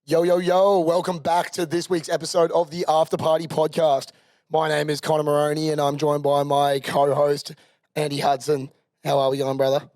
Yo, yo, yo, welcome back to this week's episode of the After Party Podcast. My name is Connor Maroney and I'm joined by my co-host, Andy Hudson. How are we going, brother?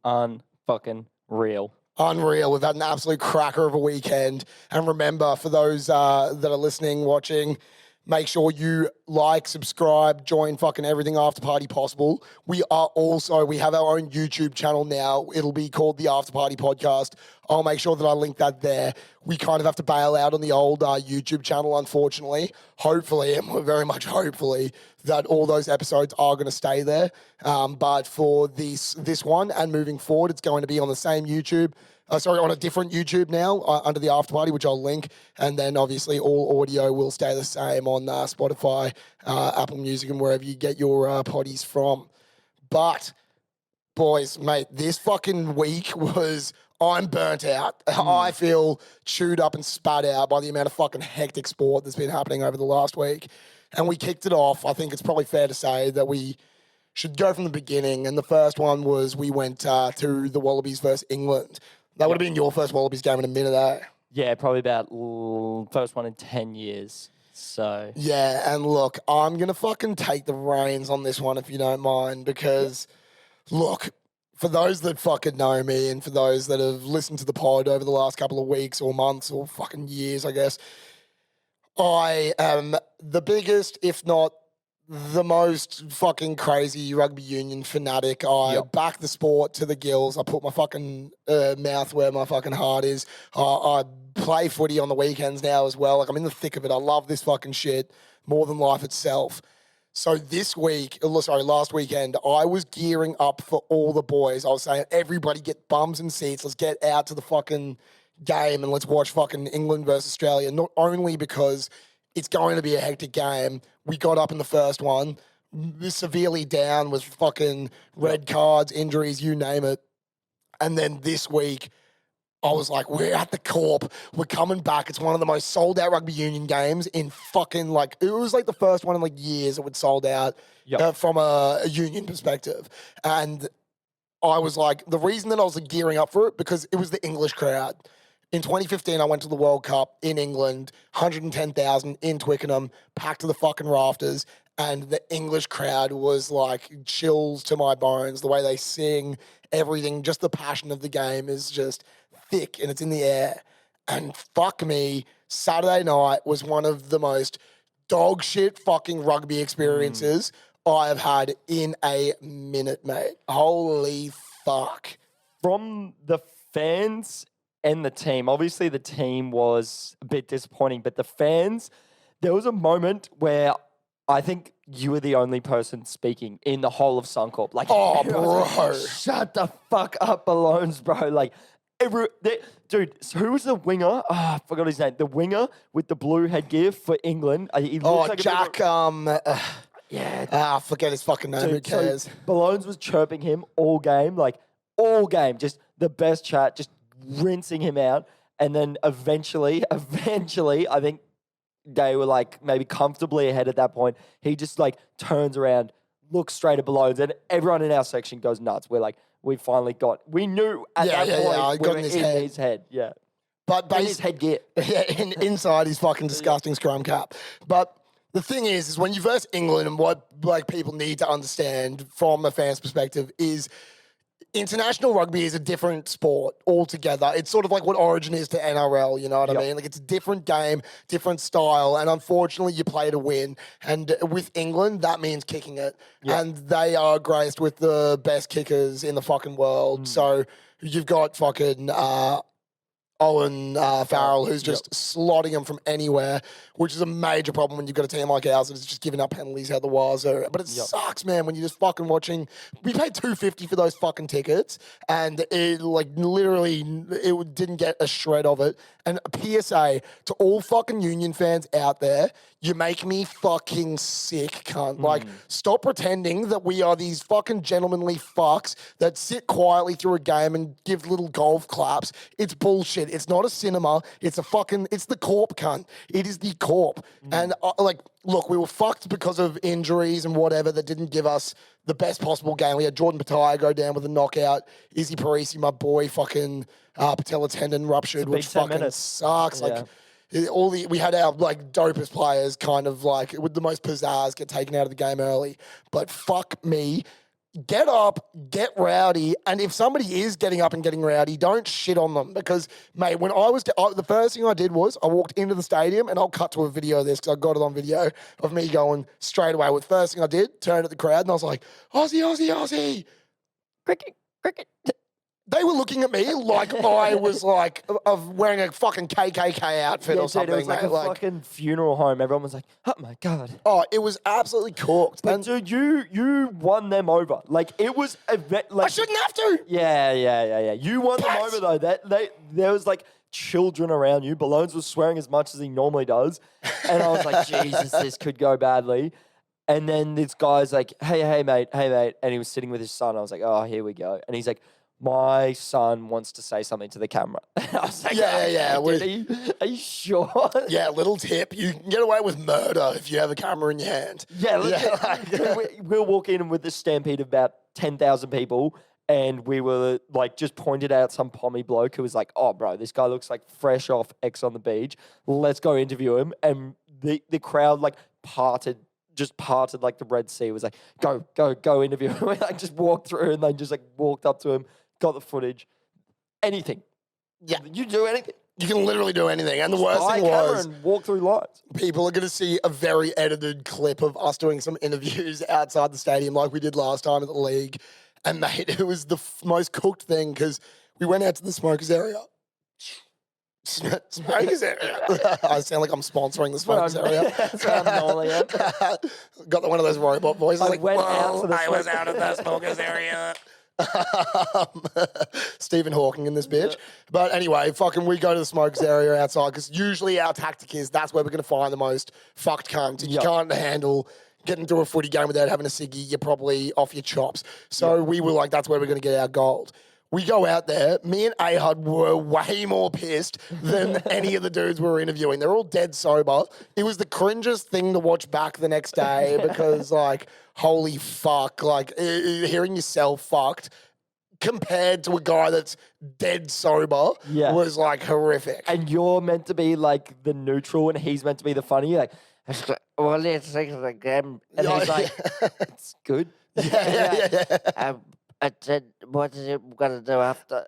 Unfucking real. Unreal. We've had an absolute cracker of a weekend. And remember, for those that are listening, watching, make sure you like, subscribe, join fucking everything After Party possible. We have our own YouTube channel now. It'll be called the After Party Podcast. I'll make sure that I link that there. We kind of have to bail out on the old YouTube channel, unfortunately. Hopefully, and very much hopefully, that all those episodes are going to stay there. But for this one and moving forward, it's going to be on the same YouTube. On a different YouTube now under the After Party, which I'll link. And then obviously all audio will stay the same on Spotify, Apple Music, and wherever you get your potties from. But, boys, mate, this fucking week I'm burnt out. I feel chewed up and spat out by the amount of fucking hectic sport that's been happening over the last week. And we kicked it off. I think it's probably fair to say that we should go from the beginning. And the first one was we went to the Wallabies versus England. That would have been your first Wallabies game in a minute, eh? Yeah, probably about first one in 10 years. So yeah, and look, I'm going to fucking take the reins on this one if you don't mind because, look, for those that fucking know me and for those that have listened to the pod over the last couple of weeks or months or fucking years, I guess, I am the biggest, if not the most fucking crazy rugby union fanatic. I back the sport to the gills. I put my fucking mouth where my fucking heart is. I play footy on the weekends now as well. Like, I'm in the thick of it. I love this fucking shit more than life itself. So last weekend, I was gearing up for all the boys. I was saying, everybody get bums and seats. Let's get out to the fucking game and let's watch fucking England versus Australia. Not only because it's going to be a hectic game. We got up in the first one, severely down with fucking red cards, injuries, you name it. And then this week, I was like, we're at the Corp. We're coming back. It's one of the most sold out rugby union games in fucking it was like the first one in years that would sold out from a union perspective. And I was like, the reason that I was gearing up for it, because it was the English crowd. In 2015, I went to the World Cup in England, 110,000 in Twickenham, packed to the fucking rafters, and the English crowd was like chills to my bones. The way they sing, everything, just the passion of the game is just thick and it's in the air. And fuck me, Saturday night was one of the most dog shit fucking rugby experiences I have had in a minute, mate. Holy fuck. from the fans and the team, obviously the team was a bit disappointing, but the fans, there was a moment where I think you were the only person speaking in the whole of Suncorp. Oh, bro. Shut the fuck up, Ballones, bro. Dude, so who was the winger? Oh, I forgot his name. The winger with the blue headgear for England. He looks like Jack, yeah. I forget his fucking name. Who cares? So Ballones was chirping him all game, just the best chat, just rinsing him out. And then eventually, I think they were maybe comfortably ahead at that point. He just turns around, looks straight at Ballones, and everyone in our section goes nuts. We're like, we finally we knew at that point we were in his head. Yeah. But in his headgear. Yeah, inside his fucking disgusting scrum cap. But the thing is when you verse England, and what people need to understand from a fan's perspective is international rugby is a different sport altogether. It's sort of like what Origin is to NRL, you know what I mean? It's a different game, different style, and unfortunately you play to win. And with England, that means kicking it. Yep. And they are graced with the best kickers in the fucking world. So you've got fucking Owen Farrell, who's just slotting them from anywhere, which is a major problem when you've got a team like ours that's just giving up penalties how the wazoo. But it sucks, man, when you're just fucking watching. We paid $250 for those fucking tickets, and it literally it didn't get a shred of it. And a PSA to all fucking Union fans out there, You make me fucking sick, cunt. Like, stop pretending that we are these fucking gentlemanly fucks that sit quietly through a game and give little golf claps. It's bullshit. It's not a cinema. It's the corp, cunt. It is the corp. And, look, we were fucked because of injuries and whatever that didn't give us the best possible game. We had Jordan Pataya go down with a knockout. Izzy Parisi, my boy, fucking patella tendon ruptured, which fucking sucks. Yeah. We had our dopest players kind of with the most pizzazz get taken out of the game early. But fuck me. Get up, get rowdy, and if somebody is getting up and getting rowdy, don't shit on them because, mate, when the first thing I did was I walked into the stadium, and I'll cut to a video of this because I got it on video of me going straight away. With first thing I did, turned at the crowd, and I was like, Aussie, Aussie, Aussie. Cricket, cricket. They were looking at me like I was of wearing a fucking KKK outfit or something. Dude, it was like a fucking funeral home. Everyone was like, oh my God. Oh, it was absolutely cooked. But dude, you won them over. Like, it was I shouldn't have to. Yeah. You won them over though. There was children around you. Ballones was swearing as much as he normally does. And I was like, Jesus, this could go badly. And then this guy's like, hey mate. And he was sitting with his son. I was like, oh, here we go. And he's like, my son wants to say something to the camera. I was like, yeah. Dude, are you sure? Yeah, little tip. You can get away with murder if you have a camera in your hand. We'll walk in with this stampede of about 10,000 people, and we were just pointed out some pommy bloke who was like, oh, bro, this guy looks like fresh off X on the beach. Let's go interview him. And the crowd parted like the Red Sea. It was like, go interview him. We just walked through and they just walked up to him, got the footage, anything. Yeah. You do anything. You can literally do anything. And the worst thing was, and walk through lights. People are going to see a very edited clip of us doing some interviews outside the stadium like we did last time at the league. And mate, it was the most cooked thing because we went out to the smokers area. Smokers area. I sound like I'm sponsoring the smokers area. That's what I'm normally at. Got one of those robot voices. I was out of the smokers area. Stephen Hawking in this bitch. But anyway, we go to the smokers area outside because usually our tactic is that's where we're going to find the most fucked cunts. If you can't handle getting through a footy game without having a ciggy, you're probably off your chops. So we were like, that's where we're going to get our gold. We go out there. Me and Ahad were way more pissed than any of the dudes we were interviewing. They're all dead sober. It was the cringest thing to watch back the next day because, holy fuck, hearing yourself fucked compared to a guy that's dead sober was horrific. And you're meant to be the neutral, and he's meant to be the funny. You're well, let's take it again. And he's like, it's good. Yeah. I said, what is it going to do after?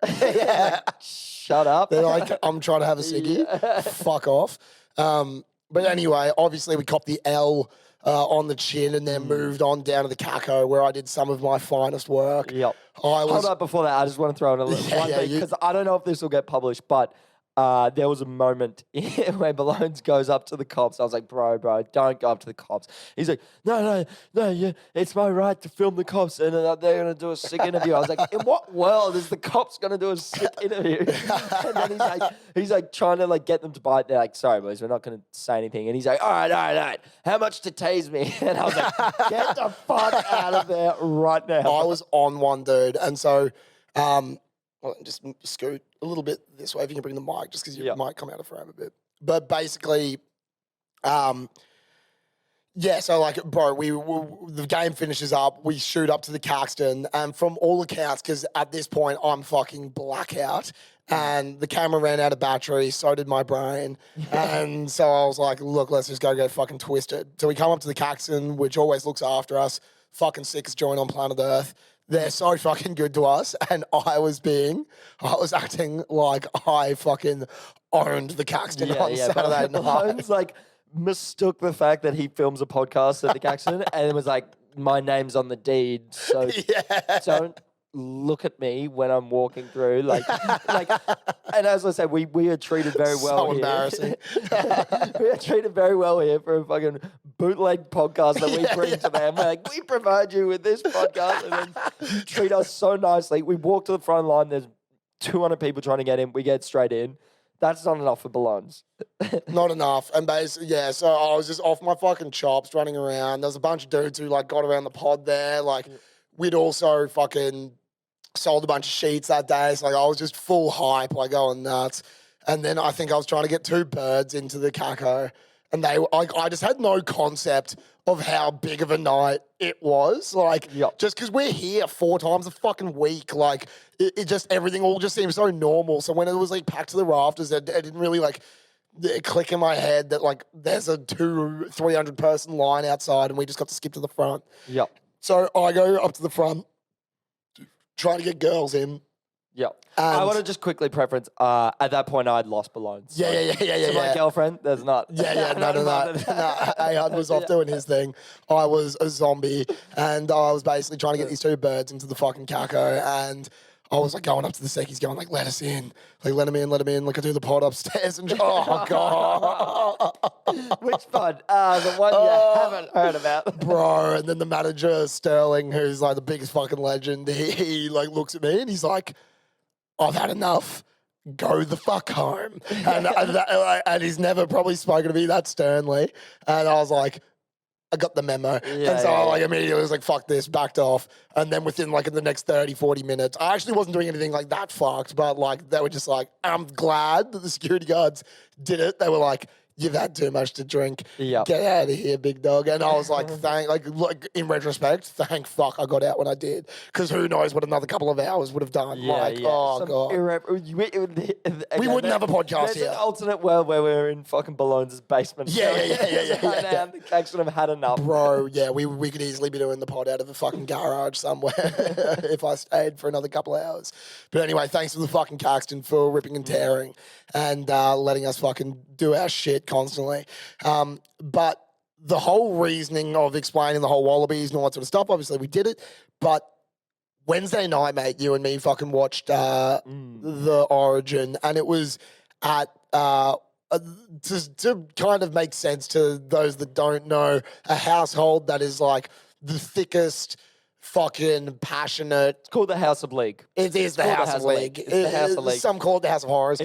Shut up. They're like, I'm trying to have a ciggy. Fuck off. But anyway, obviously we copped the L on the chin and then moved on down to the Caco where I did some of my finest work. Yep. Hold up before that. I just want to throw in one thing because I don't know if this will get published, but there was a moment where Malones goes up to the cops. I was like, bro, don't go up to the cops. He's like, no, yeah, it's my right to film the cops, and they're going to do a sick interview. I was like, in what world is the cops going to do a sick interview? And then he's trying to get them to bite. They're like, sorry, boys, we're not going to say anything. And he's like, all right. How much to tase me? And I was like, get the fuck out of there right now. I was on one, dude. And so, well, just scoot a little bit this way if you can bring the mic, just because you might come out of frame a bit. But basically, so bro, the game finishes up. We shoot up to the Caxton, and from all accounts, because at this point I'm fucking blackout, and the camera ran out of battery. So did my brain, and so I was like, look, let's just go get fucking twisted. So we come up to the Caxton, which always looks after us. Fucking sickest joint on planet Earth. They're so fucking good to us, and I was acting like I fucking owned the Caxton on Saturday night. Holmes mistook the fact that he films a podcast at the Caxton and it was like, my name's on the deed, so don't look at me when I'm walking through. And as I said, we are treated very well. So embarrassing. We are treated very well here for a fucking bootleg podcast that we bring to them. We're like, we provide you with this podcast, and then you treat us so nicely. We walk to the front line. There's 200 people trying to get in. We get straight in. That's not enough for balloons. Not enough. And basically, yeah, so I was just off my fucking chops running around. There was a bunch of dudes who like got around the pod there. Like we'd also fucking sold a bunch of sheets that day. So like I was just full hype, like going nuts. And then I think I was trying to get 2 birds into the caco. And I just had no concept of how big of a night it was. Like, just because we're here 4 times a fucking week, like, it just, everything all just seems so normal. So when it was, like, packed to the rafters, it didn't really, like, click in my head that, like, there's a 200-300 person line outside and we just got to skip to the front. Yep. So I go up to the front, trying to get girls in. Yep. I want to just quickly preference, at that point, I'd lost balloons. Yeah. So my girlfriend, there's not. Yeah, no. Ahad was off doing his thing. I was a zombie, and I was basically trying to get these 2 birds into the fucking caco, and I was like going up to the seckies going like, let us in. Like, let him in. Like I do the pod upstairs and oh, God. Which pod? The one you haven't heard about. Bro, and then the manager, Sterling, who's like the biggest fucking legend, he like looks at me and he's like, I've had enough. Go the fuck home. And he's never probably spoken to me that sternly. And I was like, I got the memo. And so I like immediately was like, fuck this, backed off. And then within like in the next 30, 40 minutes, I actually wasn't doing anything like that fucked, but like they were just like, I'm glad that the security guards did it. They were like, you've had too much to drink. Yep. Get out of here, big dog. And I was like, like in retrospect, thank fuck I got out when I did. Because who knows what another couple of hours would have done. God. We wouldn't have a podcast here. There's an alternate world where we're in fucking Ballones' basement. Yeah. The Cax would have had enough. Bro, yeah, we could easily be doing the pod out of a fucking garage somewhere if I stayed for another couple of hours. But anyway, thanks for the fucking Caxton for ripping and tearing and letting us fucking do our shit constantly. But the whole reasoning of explaining the whole Wallabies and all that sort of stuff, obviously we did it. But Wednesday night, mate, you and me fucking watched the Origin, and it was at to kind of make sense to those that don't know, a household that is like the thickest, fucking passionate. It's called the House of League. It is the House of League. It's the House of League. Some call it the House of Horrors.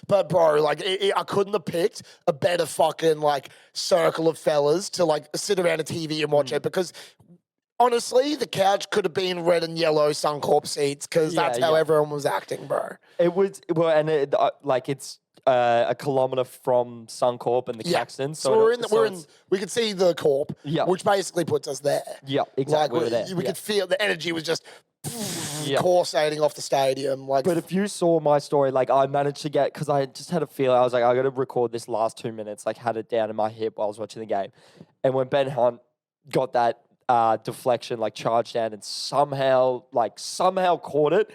But bro, like I couldn't have picked a better fucking like circle of fellas to like sit around a TV and watch it, because honestly, the couch could have been red and yellow Suncorp seats, because that's how everyone was acting, bro. It was, well, and it's a kilometre from Suncorp and the Caxton. So we could see the Corp, which basically puts us there. Yeah, exactly. Like, we could feel the energy was just corsating off the stadium. Like, but if you saw my story, like I managed to get, because I just had a feeling, I was like, I got to record this last 2 minutes, like had it down in my hip while I was watching the game. And when Ben Hunt got that deflection, like charged down and somehow caught it,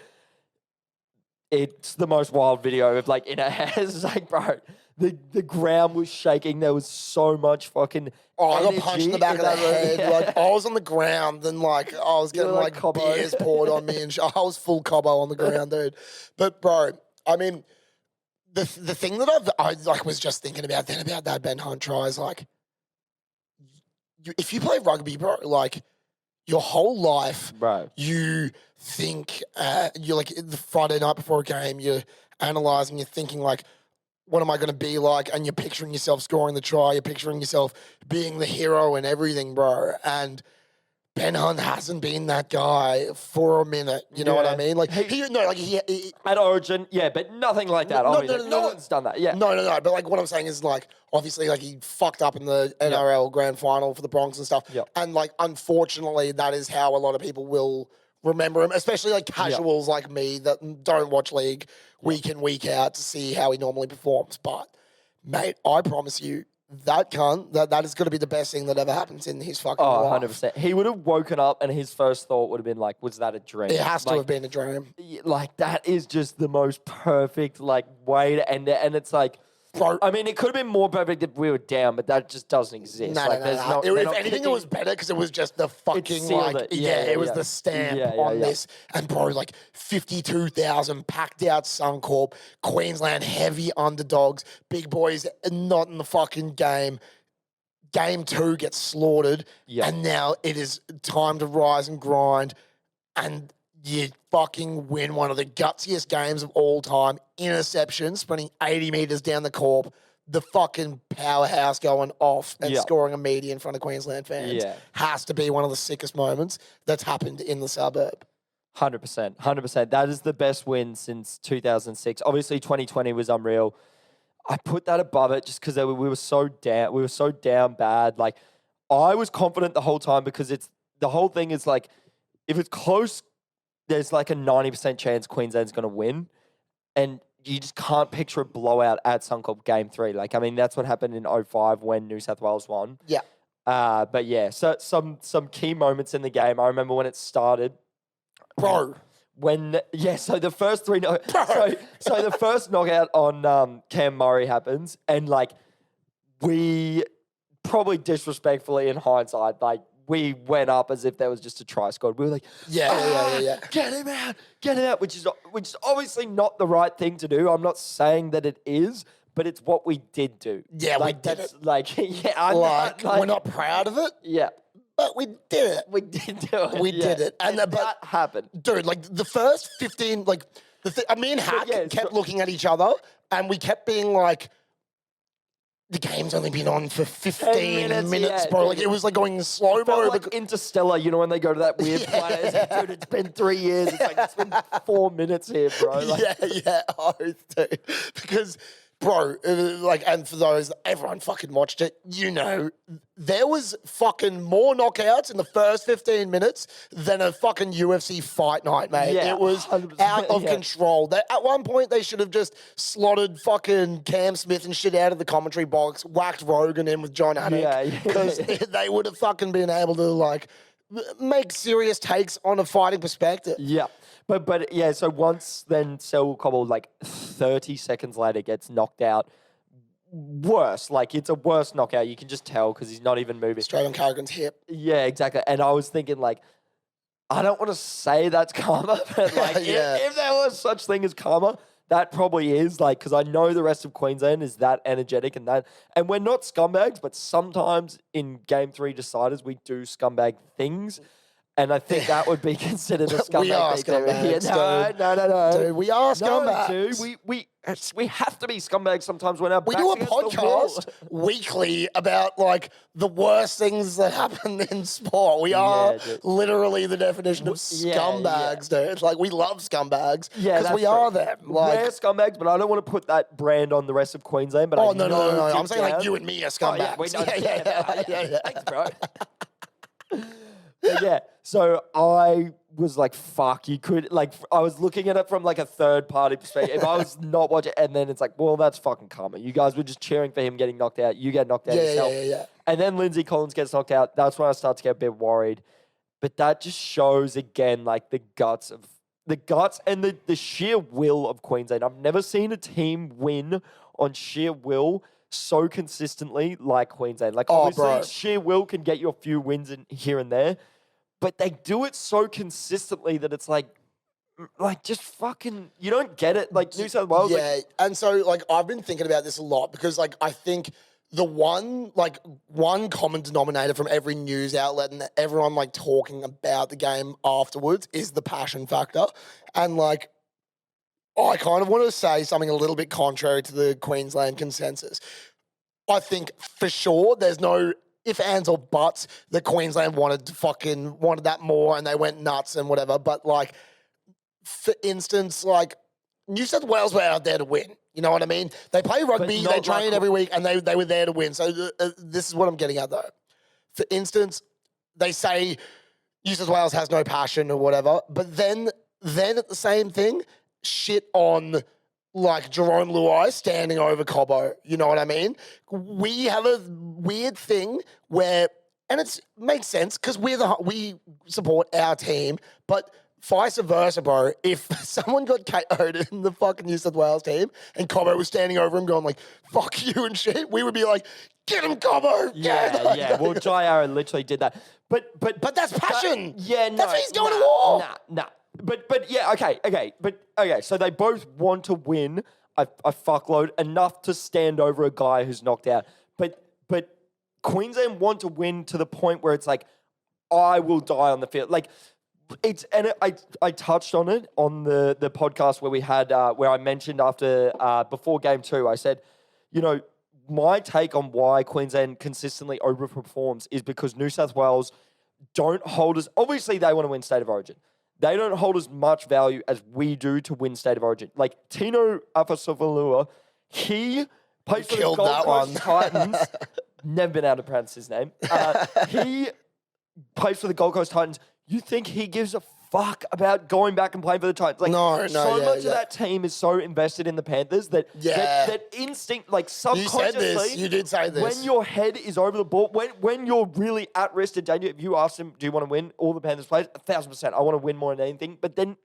it's the most wild video of like in our hands. It's like, bro, the ground was shaking. There was so much fucking I got punched in the back of the head. Yeah. Like I was on the ground and like I was getting like beers poured on me and I was full Cobbo on the ground, dude. But bro, I mean, the thing that I like was just thinking about then about that Ben Hunt try is like, if you play rugby, bro, like your whole life, bro, you think you're like the Friday night before a game, you're analysing, you're thinking like, what am I going to be like? And you're picturing yourself scoring the try, you're picturing yourself being the hero and everything, bro. And Ben Hunt hasn't been that guy for a minute. You know what I mean? Like he at Origin, but nothing like that. No one's done that. Yeah, no. But like what I'm saying is like obviously like he fucked up in the NRL Grand Final for the Bronx and stuff. Yep. And like unfortunately, that is how a lot of people will remember him, especially like casuals like me that don't watch league week in week out to see how he normally performs. But mate, I promise you, that cunt, that is going to be the best thing that ever happens in his fucking life. 100%. He would have woken up and his first thought would have been like, was that a dream? It has to have been a dream. Like, that is just the most perfect, like, way to end it. And it's like, bro, I mean, it could have been more perfect if we were down, but that just doesn't exist. No. If anything, it was better because it was just the fucking, like, it was the stamp on this. And, bro, like, 52,000 packed out Suncorp, Queensland heavy underdogs, big boys not in the fucking game. Game 2 gets slaughtered, and now it is time to rise and grind. And you fucking win one of the gutsiest games of all time. Interception, sprinting 80 metres down the corp. The fucking powerhouse going off and scoring a meaty in front of Queensland fans has to be one of the sickest moments that's happened in the suburb. 100%. 100%. That is the best win since 2006. Obviously, 2020 was unreal. I put that above it just because we were so down. We were so down bad. Like, I was confident the whole time because the whole thing is like, if it's close, there's like a 90% chance Queensland's going to win. And you just can't picture a blowout at Suncorp Game 3. Like, I mean, that's what happened in 05 when New South Wales won. Yeah. But yeah, so some key moments in the game. I remember when it started. Bro. So the first three, so the first knockout on Cam Murray happens, and like we probably disrespectfully in hindsight, like we went up as if there was just a try scored. We were like, yeah. Get him out, which is obviously not the right thing to do. I'm not saying that it is, but it's what we did do. Yeah, like, we did it. Like, yeah, we're not proud of it. Yeah. But we did it. We did do it. We did it. And that happened. Dude, like the first 15, like, me and Hack kept looking at each other and we kept being like, the game's only been on for 15 minutes, bro. Like, it was like going slow-mo. Like Interstellar, you know, when they go to that weird planet. It's like, dude, it's been 3 years. It's like, it's been 4 minutes here, bro. Like, Dude. Because, bro, and for those, everyone fucking watched it, you know, there was fucking more knockouts in the first 15 minutes than a fucking UFC fight night, mate. Yeah, it was out of control. At one point, they should have just slotted fucking Cam Smith and shit out of the commentary box, whacked Rogan in with John Anik, because they would have fucking been able to, like, make serious takes on a fighting perspective. Yeah. But yeah, so once then Selwyn Cobble, like 30 seconds later, gets knocked out. Worse. Like, it's a worse knockout. You can just tell because he's not even moving. Straight on Carrigan's hip. Yeah, exactly. And I was thinking, like, I don't want to say that's karma, but like, if there was such thing as karma, that probably is, like, because I know the rest of Queensland is that energetic and that. And we're not scumbags, but sometimes in Game 3 deciders, we do scumbag things. And I think that would be considered a scumbag. We are scumbags. No. Dude, we are scumbags. No, dude, we have to be scumbags sometimes when our we do a podcast weekly about like the worst things that happen in sport. We are literally the definition of scumbags, dude. Like, we love scumbags because we are them. Like, we're scumbags, but I don't want to put that brand on the rest of Queensland. But no. I'm saying like you and me are scumbags. Yeah. Thanks, bro. Yeah, so I was like, fuck, you could, like, I was looking at it from like a third party perspective. If I was not watching, and then it's like, well, that's fucking karma. You guys were just cheering for him getting knocked out. You get knocked out yourself. Yeah. And then Lindsay Collins gets knocked out. That's when I start to get a bit worried. But that just shows again, like, the guts and the sheer will of Queensland. I've never seen a team win on sheer will so consistently like Queensland. Like, obviously, sheer will can get you a few wins in here and there, but they do it so consistently that it's like just fucking, you don't get it. Like, New South Wales. Yeah, and so, like, I've been thinking about this a lot because, like, I think the one common denominator from every news outlet and everyone, like, talking about the game afterwards is the passion factor. And, like, I kind of want to say something a little bit contrary to the Queensland consensus. I think for sure there's no if, ands, or buts that Queensland wanted that more and they went nuts and whatever. But, like, for instance, like, New South Wales were out there to win. You know what I mean? They play rugby, they train every week, and they were there to win. So this is what I'm getting at, though. For instance, they say New South Wales has no passion or whatever, but then at the same thing, shit on, like, Jerome Luai standing over Cobbo. You know what I mean? We have a weird thing where, and it makes sense because we support our team, but vice versa, bro. If someone got KO'd in the fucking New South Wales team and Cobbo was standing over him going like, fuck you and shit, we would be like, get him, Cobbo! Yeah. Well, Jai Arrow literally did that. But that's passion. No. That's why he's going to war. Nah. But yeah, okay. So they both want to win a fuckload enough to stand over a guy who's knocked out. But Queensland want to win to the point where it's like, I will die on the field. Like, I touched on it on the podcast where we had where I mentioned before game 2, I said, my take on why Queensland consistently overperforms is because New South Wales don't hold as obviously they want to win State of Origin. They don't hold as much value as we do to win State of Origin. Like Tino Afasofalua, he plays for the Gold Coast Titans. Never been able to pronounce his name. He plays for the Gold Coast Titans. You think he gives a fuck about going back and playing for the Titans? Like, much of that team is so invested in the Panthers that instinct, like subconsciously, you said this. You did say this. When your head is over the ball, when you're really at risk and danger, if you ask them, do you want to win? All the Panthers players, 1,000%. I want to win more than anything. But then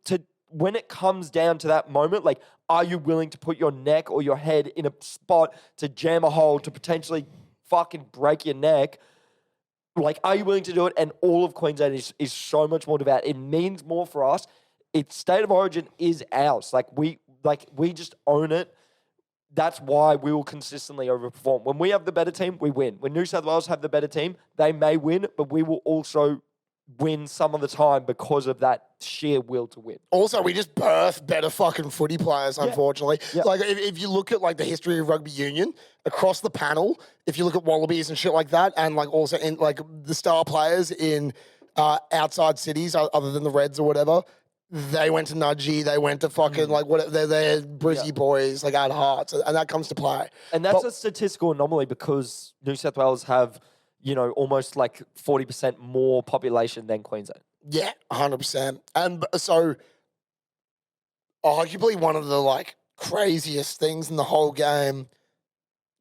when it comes down to that moment, like, are you willing to put your neck or your head in a spot to jam a hole to potentially fucking break your neck? Like, are you willing to do it? And all of Queensland is so much more devout. It means more for us. Its State of Origin is ours. We just own it. That's why we will consistently overperform. When we have the better team, we win. When New South Wales have the better team, they may win, but we will also win some of the time because of that sheer will to win. Also, we just birth better fucking footy players, unfortunately. Yeah. Like, if you look at, like, the history of rugby union, across the panel, if you look at Wallabies and shit like that, and, like, also in, like, the star players in outside cities other than the Reds or whatever, they went to Nudgee, they went to fucking, like, what they're Brizzy boys, like, at heart, and that comes to play. And that's a statistical anomaly because New South Wales have, almost like 40% more population than Queensland. Yeah, 100%. And so, arguably one of the, like, craziest things in the whole game,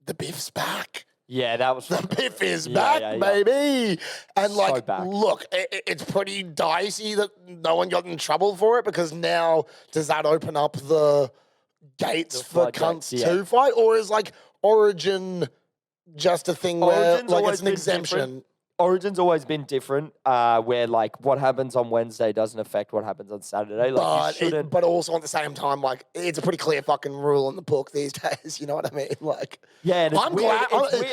the Biff's back. Yeah, that was... The Biff is back, baby! And, like, look, it's pretty dicey that no one got in trouble for it because now does that open up the gates for cunts to fight? Or is, like, Origin... just a thing where, like, it's an exemption. Different. Origin's always been different, where, like, what happens on Wednesday doesn't affect what happens on Saturday. Like, but also at the same time, like, it's a pretty clear fucking rule in the book these days. You know what I mean? Like, yeah, and I'm glad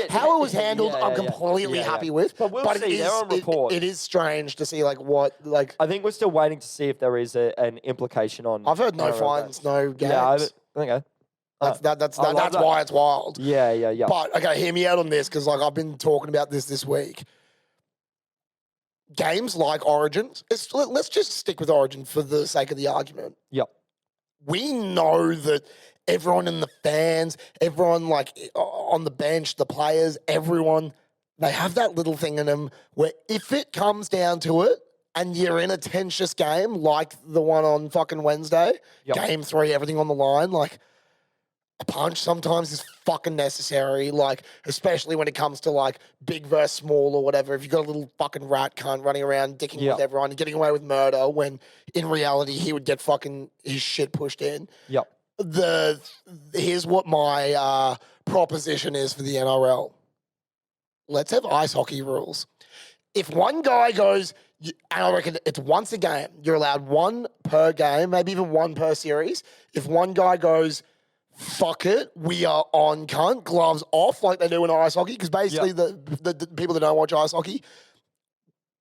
how it was handled. I'm completely happy with. But we'll see. They're on report. It is strange to see, like, what, like. I think we're still waiting to see if there is an implication on. I've heard no fines, no games. Yeah, okay. That's why it's wild. Yeah. But, okay, hear me out on this because, like, I've been talking about this week. Games like Origins, let's just stick with Origin for the sake of the argument. Yep. We know that everyone in the fans, everyone, like, on the bench, the players, everyone, they have that little thing in them where if it comes down to it, and you're in a tensious game like the one on fucking Wednesday, Game 3, everything on the line, like, a punch sometimes is fucking necessary, like, especially when it comes to, like, big versus small or whatever. If you've got a little fucking rat cunt running around dicking with everyone and getting away with murder when in reality he would get fucking his shit pushed in. Yep. Here's what my proposition is for the NRL. Let's have ice hockey rules. If one guy goes, and I reckon it's once a game, you're allowed one per game, maybe even one per series. If one guy goes, fuck it, we are on cunt, gloves off like they do in ice hockey, because basically the people that don't watch ice hockey,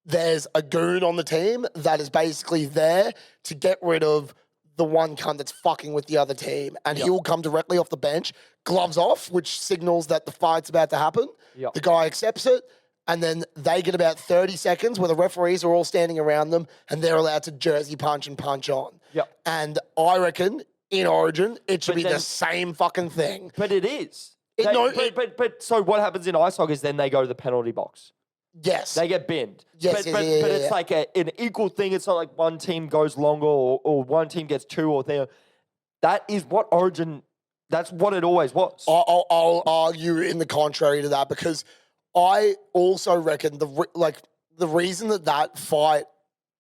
there's a goon on the team that is basically there to get rid of the one cunt that's fucking with the other team, and he'll come directly off the bench, gloves off, which signals that the fight's about to happen. The guy accepts it, and then they get about 30 seconds where the referees are all standing around them, and they're allowed to jersey punch and punch on. And I reckon in Origin, it should be the same fucking thing. But it is. But so what happens in ice hockey is then they go to the penalty box. Yes. They get binned. Yes, but it's like an equal thing. It's not like one team goes longer or one team gets 2 or 3. That is what Origin, that's what it always was. I'll argue in the contrary to that because I also reckon the reason that fight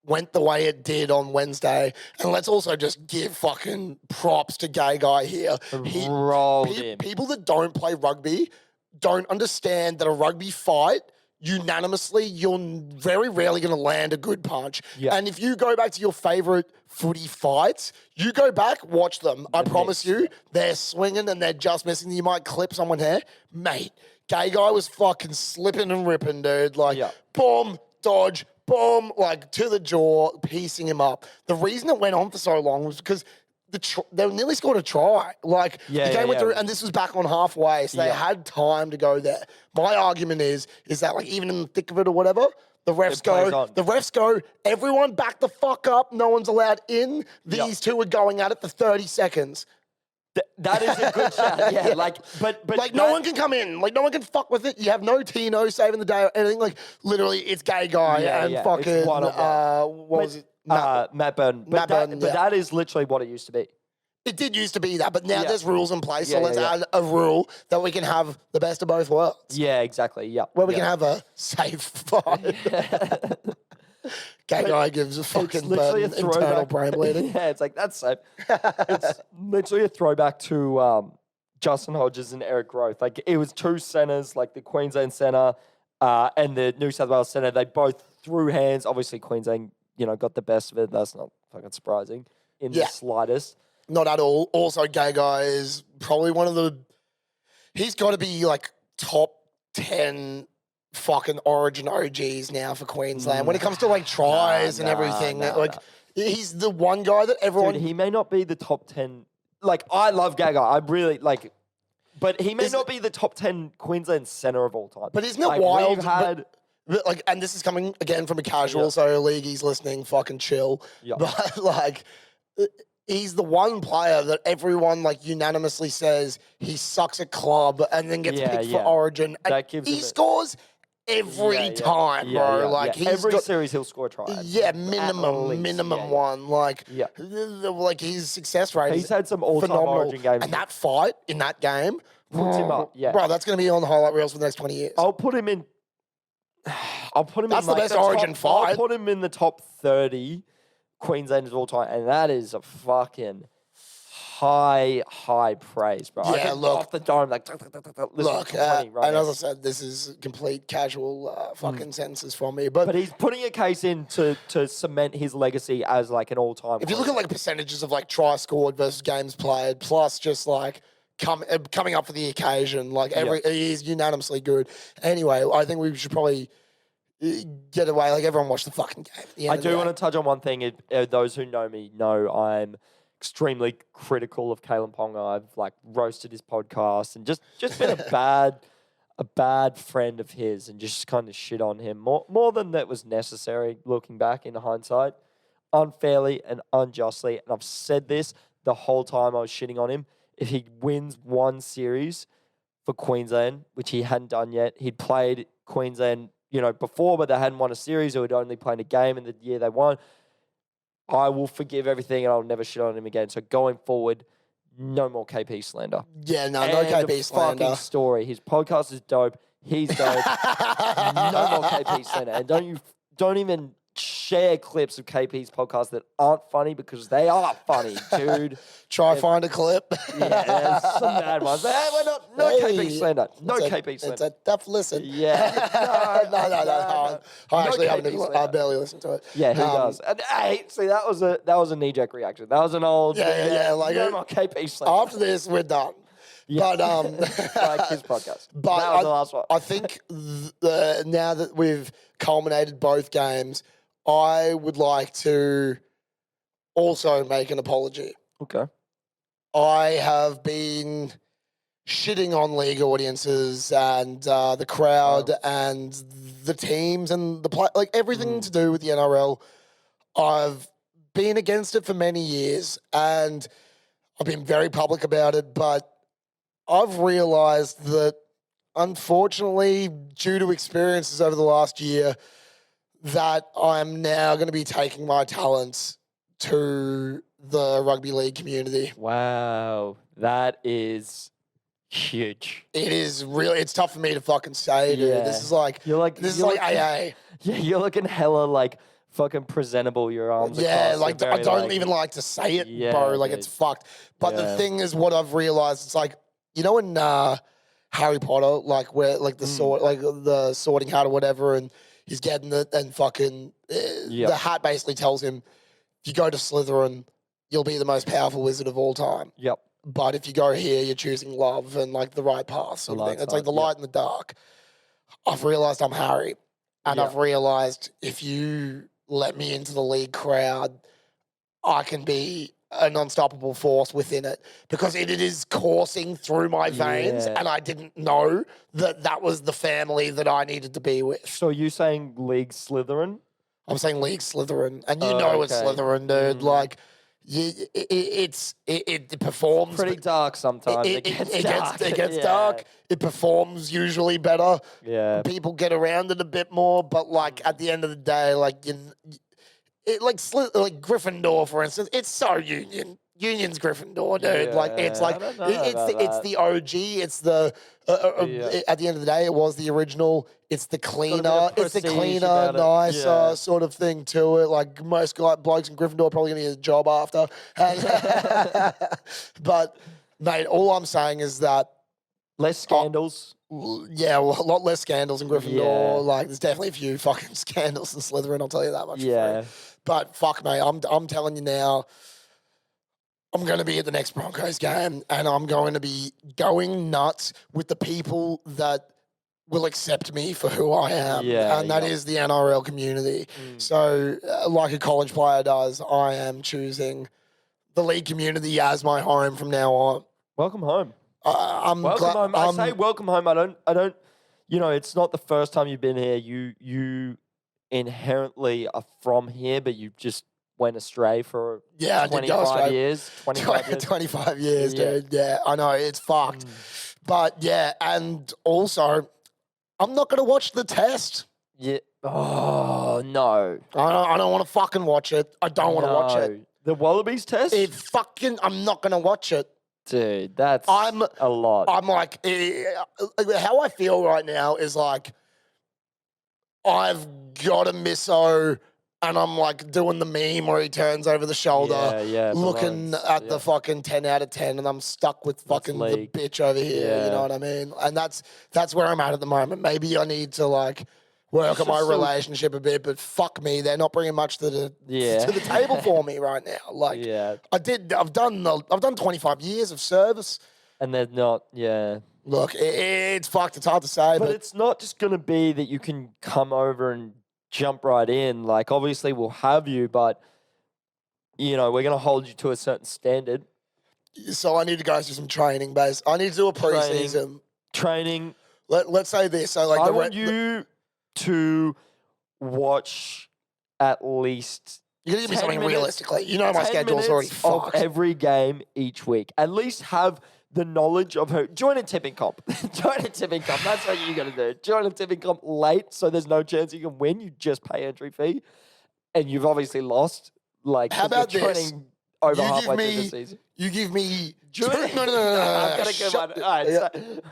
went the way it did on Wednesday, and let's also just give fucking props to Gay Guy here. People that don't play rugby don't understand that a rugby fight, unanimously, you're very rarely going to land a good punch. And if you go back to your favourite footy fights, you go back, watch them. I promise you, they're swinging and they're just missing. You might clip someone here. Mate, Gay Guy was fucking slipping and ripping, dude. Like, boom, dodge, boom, like to the jaw, piecing him up. The reason it went on for so long was because they nearly scored a try. Like the game went through, and this was back on halfway, so they had time to go there. My argument is that like even in the thick of it or whatever, the refs go, everyone back the fuck up. No one's allowed in. These two are going at it for 30 seconds. That is a good shout. Yeah, but like no one can come in. Like no one can fuck with it. You have no Tino saving the day or anything. Like literally, it's gay guy and fucking what was it? Matt Burton. But that is literally what it used to be. It did used to be that, but now there's rules in place. So let's add a rule that we can have the best of both worlds. Yeah, exactly. Yeah, where we can have a safe fight. Gay guy gives a fucking internal brain bleeding. Yeah, it's like, that's safe. It's literally a throwback to Justin Hodges and Eric Groth. Like, it was two centers, like the Queensland center and the New South Wales center. They both threw hands. Obviously, Queensland, got the best of it. That's not fucking surprising in the slightest. Not at all. Also, gay guy is probably one of the... He's got to be, like, top 10... fucking origin OGs now for Queensland when it comes to like tries and everything. He's the one guy that everyone. Dude, he may not be the top 10. Like, I love Gaga. I really like, but he may not be the top 10 Queensland center of all time. But isn't it wild? But like, and this is coming again from a casual, so leagueies listening, fucking chill. Yeah. But like, he's the one player that everyone like unanimously says he sucks at club and then gets picked for Origin. And he scores every time, bro. Like he's every series he'll score a try. Yeah, minimum one. Like, like his success rate. He's had some all-time Origin games, and that fight in that game puts him up. Yeah, bro, that's going to be on the highlight reels for the next 20 years. I'll put him in. That's the best Origin fight. I'll put him in the top 30 Queenslanders of all time, and that is a fucking high praise, bro. Yeah, look. Off the dome, like, look, and as I said, this is complete casual fucking sentences from me. But he's putting a case in to cement his legacy as, like, an all-time. If you look at, like, percentages of, like, try scored versus games played, plus just, like, coming up for the occasion, like, he's unanimously good. Anyway, I think we should probably get away. Like, everyone watch the fucking game. I do want to touch on one thing. Those who know me know I'm extremely critical of Kalen Ponga. I've like roasted his podcast and just been a bad friend of his and just kind of shit on him more than that was necessary. Looking back in hindsight, unfairly and unjustly. And I've said this the whole time I was shitting on him. If he wins one series for Queensland, which he hadn't done yet, he'd played Queensland, before, but they hadn't won a series or had only played a game in the year they won. I will forgive everything and I'll never shit on him again. So going forward, no more KP slander. Yeah, no KP slander. Fucking story. His podcast is dope. He's dope. No more KP slander. And don't even share clips of KP's podcast that aren't funny because they are funny, dude. Find a clip. Yeah, there's some bad ones. But hey, no KP slander. No KP slander. It's a tough listen. Yeah. No. I actually I barely listened to it. Yeah, he does. And hey, see, that was a knee-jerk reaction. That was an old like no more KP slander. After this, we're done. Yeah. But like his podcast. But that was the last one. I think now that we've culminated both games, I would like to also make an apology. Okay. I have been shitting on league audiences and the crowd and the teams and the play, like everything to do with the NRL. I've been against it for many years and I've been very public about it, but I've realized that unfortunately, due to experiences over the last year, that I'm now going to be taking my talents to the rugby league community. Wow. That is huge. It is really, it's tough for me to fucking say, dude. Yeah. This is like AA. Yeah, you're looking hella like fucking presentable, your arms across. Like I don't even like to say it, bro. Like it's fucked. But the thing is what I've realized, it's like, in Harry Potter, like where like the sword, like the sorting hat or whatever, and he's getting it and fucking the hat basically tells him, if you go to Slytherin, you'll be the most powerful wizard of all time. Yep. But if you go here, you're choosing love and like the right path sort of thing. It's like the light and the dark. I've realized I'm Harry. and I've realised if you let me into the league crowd, I can be an unstoppable force within it because it is coursing through my veins, Yeah. and I didn't know that was the family that I needed to be with. So you saying League Slytherin? I'm saying League Slytherin, and you Oh, know it's okay. Slytherin, dude. Like, it performs Pretty dark sometimes. It gets dark. It performs usually better. Yeah. People get around it a bit more, but like at the end of the day, like like Gryffindor, for instance, it's so Union. Union's Gryffindor, dude. Like it's like I don't know it's the OG. It's the at the end of the day, it was the original. It's the cleaner. It's the prestige cleaner, about it. nicer Yeah. sort of thing to it. Like most blokes in Gryffindor are probably gonna get a job after. But mate, all I'm saying is that Less scandals. yeah, well, a lot less scandals in Gryffindor. Yeah. Like, there's definitely a few fucking scandals in Slytherin. I'll tell you that much. Yeah. For free. But fuck, mate, I'm telling you now, I'm going to be at the next Broncos game, and I'm going to be going nuts with the people that will accept me for who I am, and that is the NRL community. So, like a college player does, I am choosing the league community as my home from now on. Welcome home. I'm welcome home. I say welcome home. I don't. You know, it's not the first time you've been here. You inherently are from here, but you just went astray for 25 years. 25 years. 25 years, dude. Yeah, I know it's fucked, but yeah, and also, I'm not going to watch the test. Yeah. Oh no. I don't want to fucking watch it. I don't want to watch it. The Wallabies test. I'm not going to watch it. Dude, that's a lot. I'm like, how I feel right now is like, I've got a misso, and I'm like doing the meme where he turns over the shoulder, looking at the fucking 10 out of 10, and I'm stuck with fucking the bitch over here. You know what I mean? And that's where I'm at the moment. Maybe I need to like work on my relationship a bit, but fuck me, they're not bringing much to the table for me right now. Like, I've done 25 years of service, and they're not. Yeah. Look, it's fucked. It's hard to say, but it's not just going to be that you can come over and jump right in. Like, obviously, we'll have you, but you know, we're going to hold you to a certain standard. So I need to go through some training, base. I need to do a preseason training. Let's say this. So like, I want you to watch at least. You're gonna give me something realistically. You know my schedule's already fucked. Of every game each week. At least have the knowledge of her. Join a tipping comp. Join a tipping comp. That's what you got to do. Join a tipping comp late, so there's no chance you can win. You just pay entry fee, and you've obviously lost. Like, how about this? Over halfway through the season. You give me. No. I've got a good one. All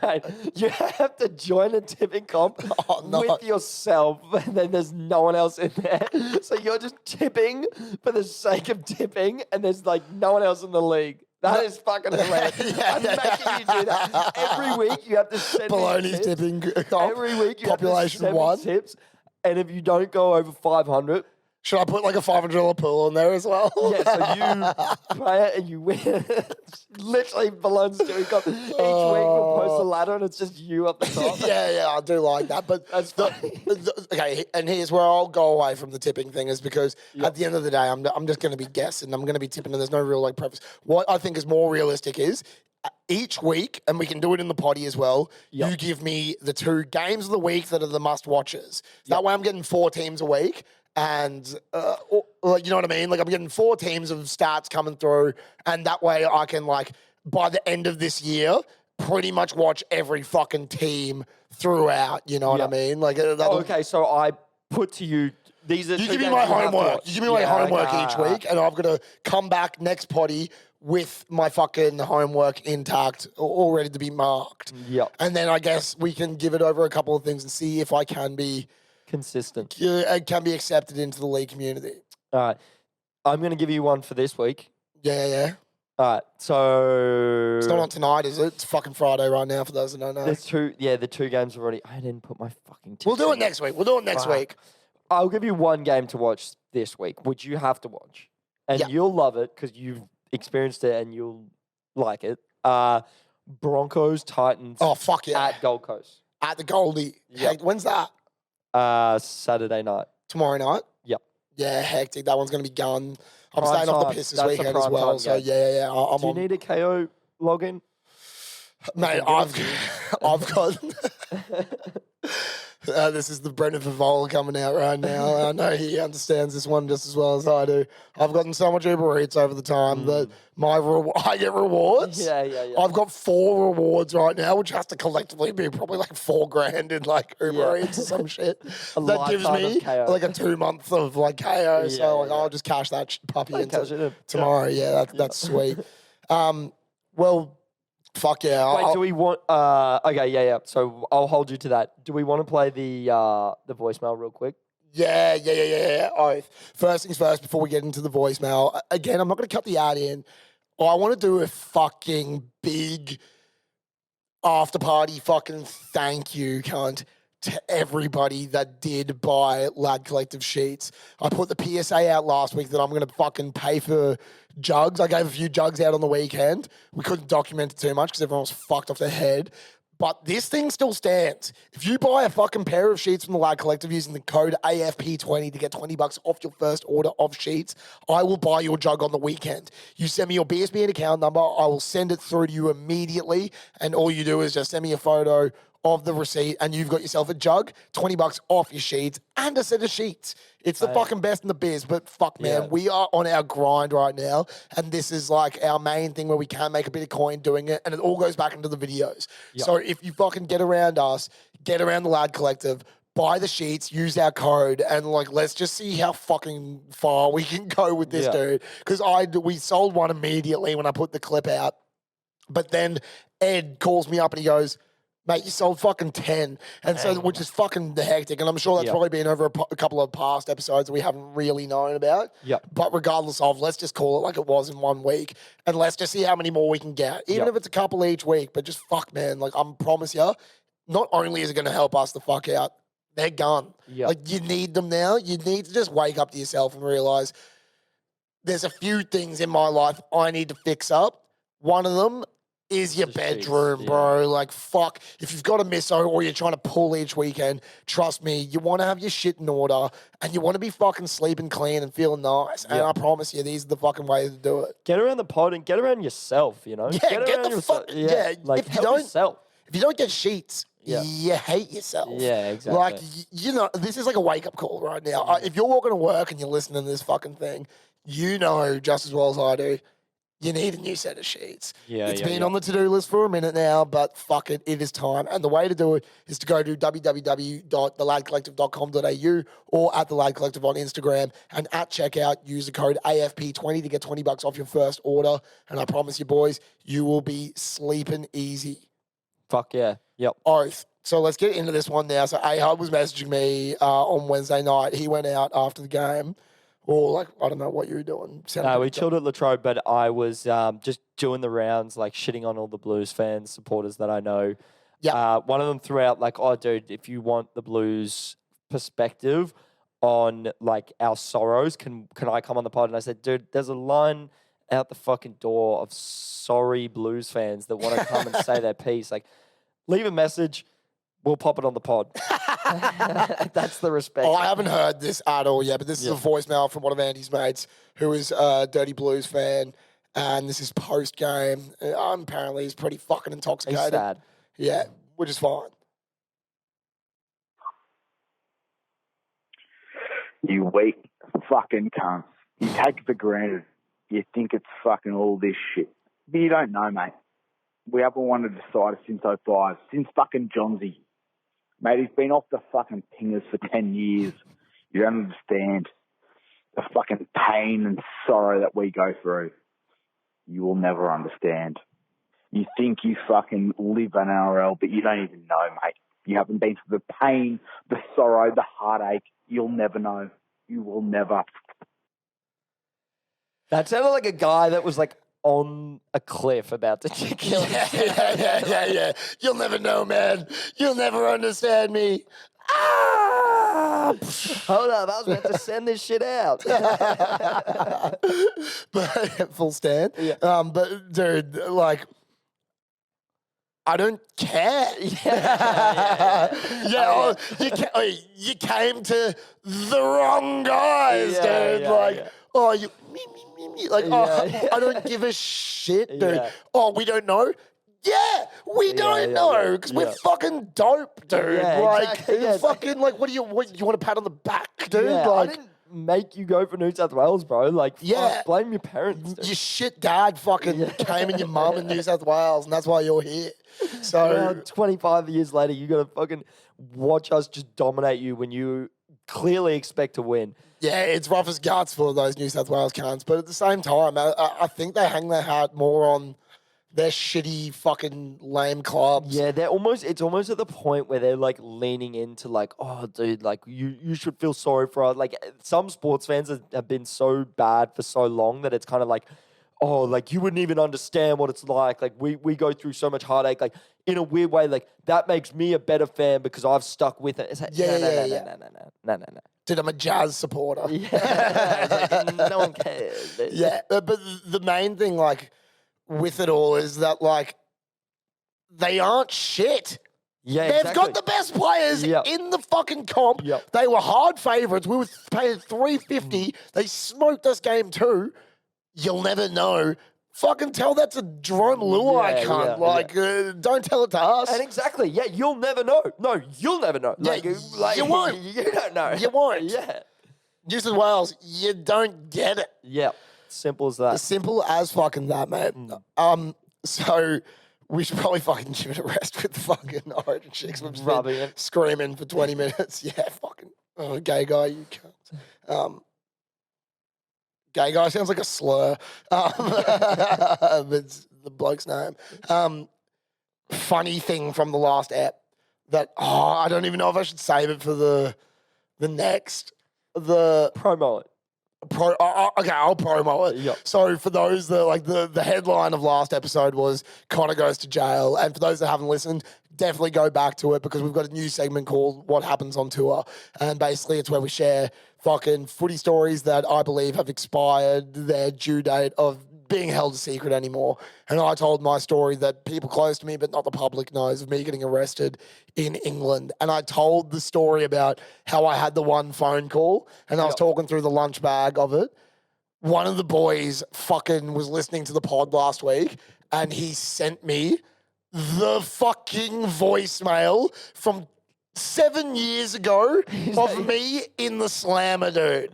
right, so, you have to join a tipping comp with yourself, and then there's no one else in there. So you're just tipping for the sake of tipping, and there's like no one else in the league. That is fucking hilarious. I'm making you do that. Every week you have to send me tips. Tipping Every week you population have to send me tips, and if you don't go over 500, should I put like a $500 pool in there as well? Yeah, so you play it and you win. Literally belongs to each week we'll post a ladder and it's just you up the top. yeah, I do like that. But that's funny. Okay, and here's where I'll go away from the tipping thing is because at the end of the day, I'm just going to be guessing. I'm going to be tipping and there's no real like preface. What I think is more realistic is each week, and we can do it in the potty as well, you give me the 2 games of the week that are the must-watches. That way I'm getting 4 teams a week. And, you know what I mean? Like, I'm getting 4 teams of stats coming through, and that way I can, like, by the end of this year, pretty much watch every fucking team throughout, you know what I mean? Like, okay, so I put to you, these are you give me my homework. You give me my homework each week, and I've got to come back next potty with my fucking homework intact, all ready to be marked. Yep. And then I guess we can give it over a couple of things and see if I can be consistent. It can be accepted into the league community. All right. I'm going to give you one for this week. Yeah. All right. So it's not on tonight, is it? It's fucking Friday right now for those that don't know. There's 2. Yeah, the 2 games have already. I didn't put my fucking. We'll do it next week. Week. I'll give you one game to watch this week, which you have to watch, and you'll love it because you've experienced it and you'll like it. Broncos Titans. Oh fuck yeah! At Gold Coast. At the Goldie. Yeah. Hey, when's that? Saturday night. Tomorrow night? Yep. Yeah, hectic. That one's going to be gun. I'm Prime staying off the time. piss this That's the weekend as prime well. time So, game. yeah. I'm Do you on. need a KO login? Mate, I've got. This is the Brendan Favola coming out right now. I know he understands this one just as well as I do. I've gotten so much Uber Eats over the time that I get rewards. Yeah. I've got 4 rewards right now, which has to collectively be probably like $4,000 in like Uber Eats or some shit. That gives lifetime me of KO. like a 2 month of like KO. So like I'll just cash that puppy in cash it in. tomorrow. Yeah, that's sweet. Well. Fuck yeah. Wait, do we want... okay, yeah. So I'll hold you to that. Do we want to play the voicemail real quick? Yeah. Oath. First things first, before we get into the voicemail, again, I'm not going to cut the ad in. I want to do a fucking big after party fucking thank you, cunt, to everybody that did buy Lad Collective sheets. I put the PSA out last week that I'm going to fucking pay for jugs. I gave a few jugs out on the weekend. We couldn't document it too much because everyone was fucked off their head. But this thing still stands. If you buy a fucking pair of sheets from the Lad Collective using the code AFP20 to get $20 off your first order of sheets, I will buy your jug on the weekend. You send me your BSB and account number, I will send it through to you immediately, and all you do is just send me a photo of the receipt, and you've got yourself a jug, $20 off your sheets, and a set of sheets. It's the fucking best in the biz, but fuck, man, we are on our grind right now, and this is like our main thing where we can make a bit of coin doing it, and it all goes back into the videos. So if you fucking get around us, get around the Lad Collective, buy the sheets, use our code, and like let's just see how fucking far we can go with this dude. Because we sold one immediately when I put the clip out, but then Ed calls me up and he goes, mate, you sold fucking 10. And so, which is fucking hectic. And I'm sure that's probably been over a couple of past episodes that we haven't really known about. But regardless of, let's just call it like it was in 1 week. And let's just see how many more we can get. Even if it's a couple each week. But just fuck, man. Like, I promise you, not only is it going to help us the fuck out, they're gone. Like, you need them now. You need to just wake up to yourself and realize there's a few things in my life I need to fix up. One of them is your bedroom, bro. Like, fuck. If you've got a misso or you're trying to pull each weekend, trust me, you want to have your shit in order and you want to be fucking sleeping clean and feeling nice. And I promise you, these are the fucking ways to do it. Get around the pod and get around yourself, you know? Yeah, get the fuck... Yeah, like, if you don't... yourself. If you don't get sheets, you hate yourself. Yeah, exactly. Like, you know, this is like a wake-up call right now. If you're walking to work and you're listening to this fucking thing, you know just as well as I do, you need a new set of sheets. It's been on the to-do list for a minute now, but fuck it, it is time. And the way to do it is to go to www.theladcollective.com.au or at The Lad Collective on Instagram, and at checkout, use the code AFP20 to get $20 off your first order. And I promise you, boys, you will be sleeping easy. Fuck yeah. Yep. Oath. So let's get into this one now. So A-Hub was messaging me on Wednesday night. He went out after the game. Or like, I don't know what you were doing. We chilled at Latrobe, but I was just doing the rounds, like shitting on all the Blues fans, supporters that I know. One of them threw out like, oh, dude, if you want the Blues perspective on like our sorrows, can I come on the pod? And I said, dude, there's a line out the fucking door of sorry Blues fans that want to come and say their piece. Like, leave a message. We'll pop it on the pod. That's the respect. Oh, I haven't heard this at all yet, but this is a voicemail from one of Andy's mates who is a Dirty Blues fan, and this is post-game. Apparently, he's pretty fucking intoxicated. He's sad. Yeah, which is fine. You weak fucking cunts. You take it for granted. You think it's fucking all this shit. But you don't know, mate. We haven't wanted to decide it since 05, since fucking Johnsy. Mate, he's been off the fucking pingers for 10 years. You don't understand the fucking pain and sorrow that we go through. You will never understand. You think you fucking live an NRL, but you don't even know, mate. You haven't been through the pain, the sorrow, the heartache. You'll never know. You will never. That sounded like a guy that was like on a cliff about to kill Yeah. You'll never know, man. You'll never understand me. Ah! Hold up, I was about to send this shit out. But full stand. But dude, like, I don't care. Yeah. You came to the wrong guys, dude. Me. Like, I don't give a shit, dude. Yeah. Oh, we don't know. Yeah, we don't know because we're fucking dope, dude. Yeah, like, exactly. Yeah, fucking, like, what you want a pat on the back, dude? Yeah, like, I didn't make you go for New South Wales, bro. Like, Yeah. blame your parents. Dude. your shit dad fucking came in your mum in New South Wales, and that's why you're here. So, Now, 25 years later, you got to fucking watch us just dominate you when you clearly expect to win. yeah, it's rough as guts for those New South Wales cunts. But at the same time, I think they hang their hat more on their shitty fucking lame clubs. Yeah, it's almost at the point where they're like leaning into like, oh, dude, like you should feel sorry for us. Like some sports fans have been so bad for so long that it's kind of like, oh, like you wouldn't even understand what it's like. Like we go through so much heartache. Like in a weird way, like that makes me a better fan because I've stuck with it. It's like, no. Dude, I'm a Jazz supporter. Yeah, it's like, no one cares. Yeah, but the main thing, like, with it all is that, like, they aren't shit. Yeah, They've exactly. got the best players Yep. in the fucking comp. Yep. They were hard favourites. We were paying $350. They smoked us game 2. You'll never know. Fucking tell that to Jerome Luai, cunt. Don't tell it to us. And exactly, yeah, you'll never know. No, you'll never know. Yeah, you won't. You don't know. You won't. Yeah. New South Wales, you don't get it. Yeah. Simple as that. As simple as fucking that, mate. So we should probably fucking give it a rest with the fucking Origin chicks. We've just been Rubbing it. screaming for 20 minutes. Yeah, fucking gay guy, you cunt. Gay guy sounds like a slur. It's the bloke's name. Funny thing from the last app that I don't even know if I should save it for the next. Promo it. Okay, I'll promo it. Yep. So for those that like the headline of last episode was Connor goes to jail, and for those that haven't listened, definitely go back to it because we've got a new segment called What Happens on Tour, and basically it's where we share fucking footy stories that I believe have expired their due date of being held a secret anymore. And I told my story that people close to me, but not the public knows, of me getting arrested in England. And I told the story about how I had the one phone call and I was talking through the lunch bag of it. One of the boys fucking was listening to the pod last week and he sent me the fucking voicemail from 7 years ago of me in the slammer, dude.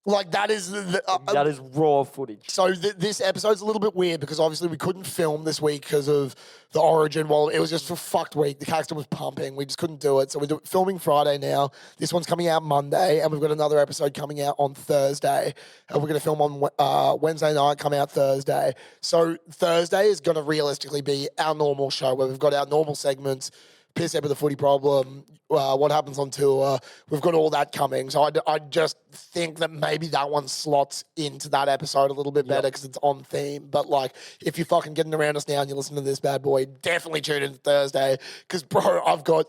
Like, that is that is raw footage. So this episode's a little bit weird because obviously we couldn't film this week because of the Origin. Well, it was just a fucked week. The Caxton was pumping. We just couldn't do it. So we're filming Friday now. This one's coming out Monday, and we've got another episode coming out on Thursday. And we're going to film on Wednesday night, come out Thursday. So Thursday is going to realistically be our normal show where we've got our normal segments, Piss Ep with the Footy Problem, What Happens on Tour. We've got all that coming. So I just think that maybe that one slots into that episode a little bit better because it's on theme. But, like, if you're fucking getting around us now and you're listening to this bad boy, definitely tune in Thursday because, bro, I've got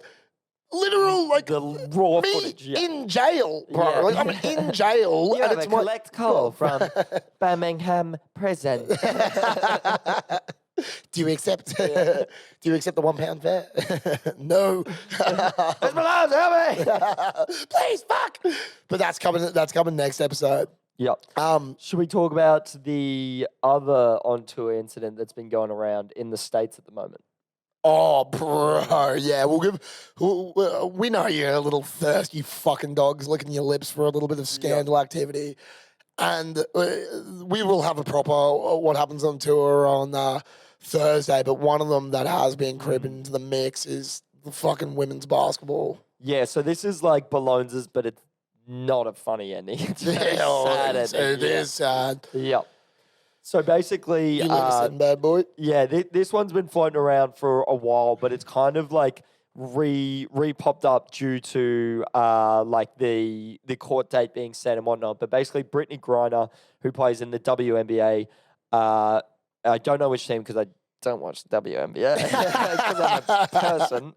literal, like, The raw me footage. Yeah. in jail, bro. Yeah. Like, I'm in jail. You and have it's a collect call from Birmingham Prison. Do you accept the £1 fare? No. Where's my lives? Help me! Please, fuck. But that's coming next episode. Yep. Should we talk about the other on-tour incident that's been going around in the States at the moment? Oh, bro, yeah. We know you're a little thirsty fucking dogs licking your lips for a little bit of scandal activity. And we will have a proper What Happens on Tour on Thursday, but one of them that has been creeping into the mix is the fucking women's basketball. Yeah, so this is like Ballones', but it's not a funny ending. It's very sad ending. It is sad. Yep. So basically, You listen, bad boy. yeah, this one's been floating around for a while, but it's kind of like re-popped up due to like the court date being set and whatnot. But basically, Brittney Griner, who plays in the WNBA, I don't know which team because I don't watch the WNBA because I'm a person.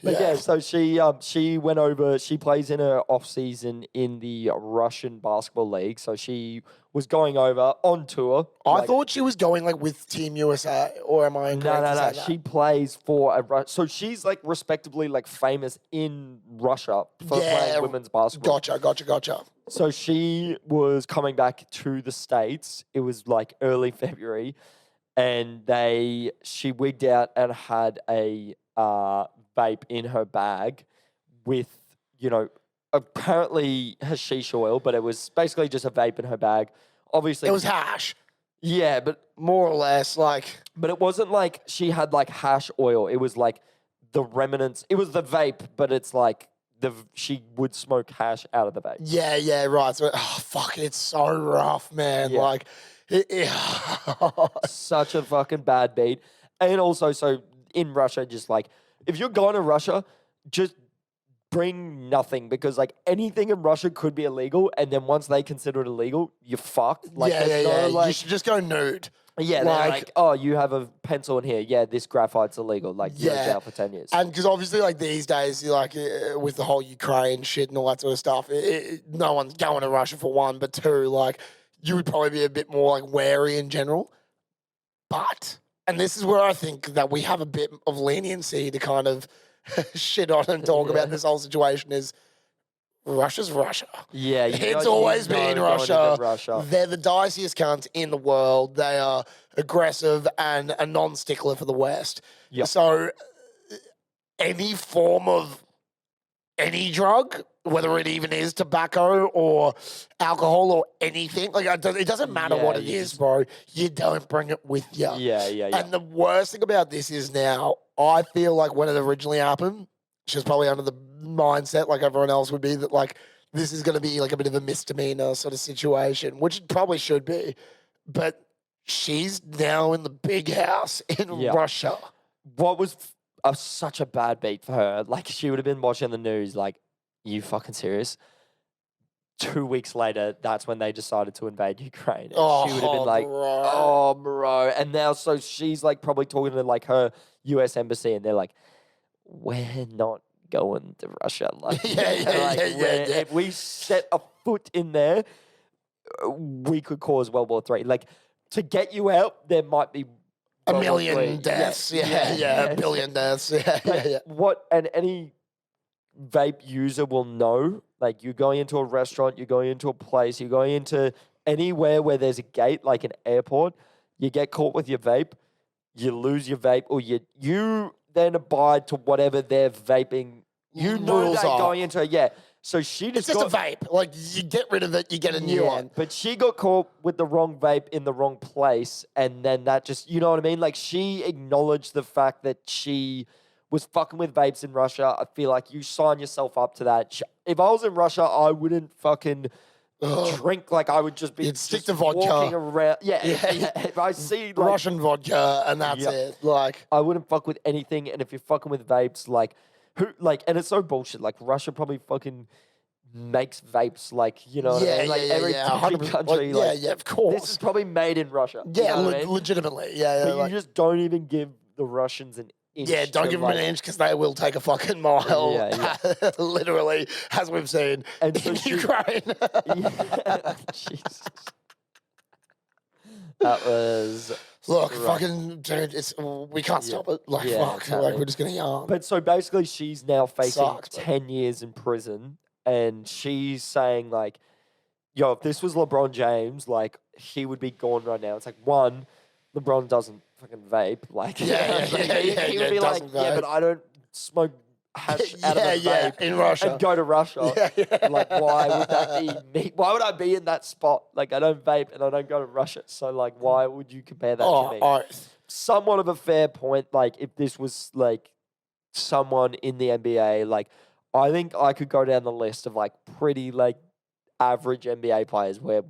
But Yeah. yeah, so she went over. She plays in her off season in the Russian basketball league. So she was going over on tour. I thought she was going like with Team USA, or am I incorrect? No. to say that? She plays for so she's like respectably like famous in Russia for playing women's basketball. Gotcha. So she was coming back to the States. It was like early February, and she wigged out and had a vape in her bag with, apparently hashish oil, but it was basically just a vape in her bag. Obviously, It was hash, yeah, but more or less. Like, but it wasn't like she had like hash oil. It was like the remnants. It was the vape, but it's like she would smoke hash out of the vape. yeah, right. So, fuck, it's so rough, man. Yeah. Like, Such a fucking bad beat. And also, so in Russia, just like, if you're going to Russia, just bring nothing, because like anything in Russia could be illegal, and then once they consider it illegal, you're fucked. Like, yeah. there's no, like, you should just go nude. yeah, they're like, oh, you have a pencil in here. Yeah, this graphite's illegal. Like, you're in Yeah. jail for 10 years. And because obviously, like these days, with the whole Ukraine shit and all that sort of stuff, no one's going to Russia for one, but two, like you would probably be a bit more like wary in general. But, and this is where I think that we have a bit of leniency to kind of shit on and talk about this whole situation is Russia's Russia. Yeah, It's always been Russia. Russia. They're the diciest cunts in the world. They are aggressive and a non-stickler for the West. Yep. So any form of any drug, whether it even is tobacco or alcohol or anything, like it doesn't matter what it is, bro. You don't bring it with you. Yeah. And the worst thing about this is now, I feel like when it originally happened, she was probably under the mindset, like everyone else would be, that like this is going to be like a bit of a misdemeanor sort of situation, which it probably should be. But she's now in the big house in Russia. What was such a bad beat for her? Like, she would have been watching the news like, you fucking serious? 2 weeks later, that's when they decided to invade Ukraine. And she would have been like, bro. And now, so she's like probably talking to like her US embassy, and they're like, we're not going to Russia. Like, if we set a foot in there, we could cause World War III. Like, to get you out, there might be a World War million III. deaths. Yeah, a billion deaths. Yeah. What, and any vape user will know, like, you're going into a restaurant, you're going into a place, you're going into anywhere where there's a gate, like an airport, you get caught with your vape, you lose your vape, or you then abide to whatever they're vaping. You know Rules that are. going into, So she It's just just a vape. Like, you get rid of it, you get a new one. But she got caught with the wrong vape in the wrong place, and then that just, you know what I mean? Like, she acknowledged the fact that she was fucking with vapes in Russia. I feel like you sign yourself up to that. If I was in Russia, I wouldn't fucking drink. Like, I would just be You'd stick just to vodka. walking around. Yeah. If I see like, Russian vodka, and that's it. Like, I wouldn't fuck with anything. And if you're fucking with vapes, like, and it's so bullshit. Like, Russia probably fucking makes vapes, like, you know what I mean? Like, every 100%. country, Like, of course. this is probably made in Russia. Yeah, you know what I mean? legitimately. But Like, you just don't even give the Russians an inch. yeah, don't to, give them an inch, because they will take a fucking mile. Yeah. Literally, as we've seen And so in she- Ukraine. Jesus. That was. Look, rough. fucking dude, we can't stop it. Like, Yeah, fuck, exactly. like we're just gonna yarn. But so basically, she's now facing Sucks, but- 10 years in prison, and she's saying, like, yo, if this was LeBron James, like, he would be gone right now. It's like, one, LeBron doesn't fucking vape. Like, he would be like, doesn't yeah, but vape. I don't smoke hash out of a vape in Russia. and go to Russia. Like, why would that be me? Why would I be in that spot? Like, I don't vape and I don't go to Russia. So, like, why would you compare that to me? Somewhat of a fair point. Like, if this was, like, someone in the NBA, like, I think I could go down the list of, like, pretty, like, average NBA players where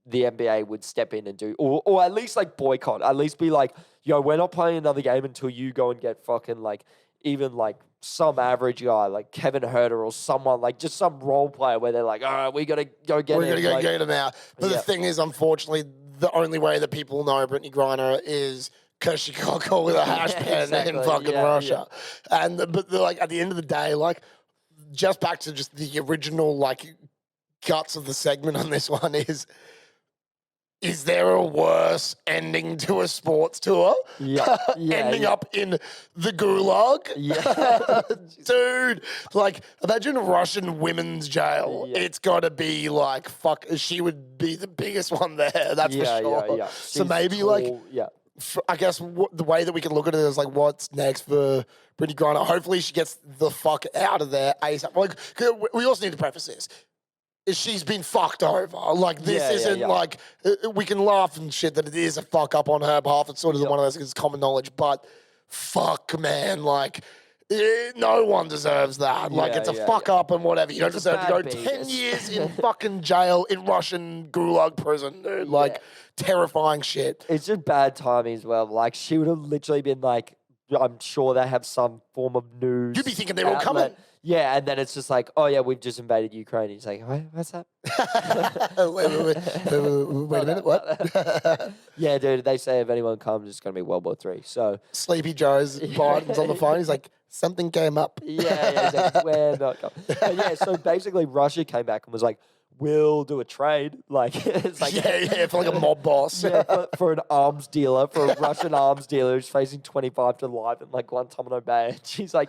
the NBA would step in and do, or at least, like, boycott. At least be like, yo, we're not playing another game until you go and get fucking, like, even, like, some average guy, like Kevin Herter or someone, like, just some role player where they're like, all right, we got to go get him. We're gonna go like, get him out. But the thing is, unfortunately, the only way that people know Brittney Griner is because she got caught with a hash pen Exactly, in fucking yeah, Russia. And but like at the end of the day, like just back to just the original like guts of the segment on this one is there a worse ending to a sports tour? Yeah, Ending up in the gulag? Yeah. Dude, like, imagine Russian women's jail. Yeah. It's got to be like, fuck, she would be the biggest one there, that's for sure. Yeah. So She's maybe, tall, like, yeah. I guess the way that we can look at it is like, what's next for Brittney Griner? Hopefully she gets the fuck out of there ASAP. Like, 'cause we also need to preface this. She's been fucked over. Like, this isn't like, we can laugh and shit that it is a fuck up on her behalf. It's sort of one of those things, it's common knowledge, but fuck, man, like, no one deserves that. Like, it's a fuck up and whatever. You don't deserve to go 10 years in fucking jail in Russian gulag prison, dude. Like, terrifying shit. It's just bad timing as well. Like, she would have literally been like, I'm sure they have some form of news. You'd be thinking they're all coming. Yeah, and then it's just like, oh yeah, we've just invaded Ukraine. He's like, what's that? Wait a minute, what? Yeah, dude, they say if anyone comes, it's going to be World War III. So Sleepy Joe's Biden's on the phone. He's like, something came up. yeah, he's like, we're not coming. But yeah, so basically Russia came back and was like, we'll do a trade. Like, it's like for like a mob boss. for an arms dealer, for a Russian arms dealer who's facing 25 to life in like Guantanamo Bay. And she's like,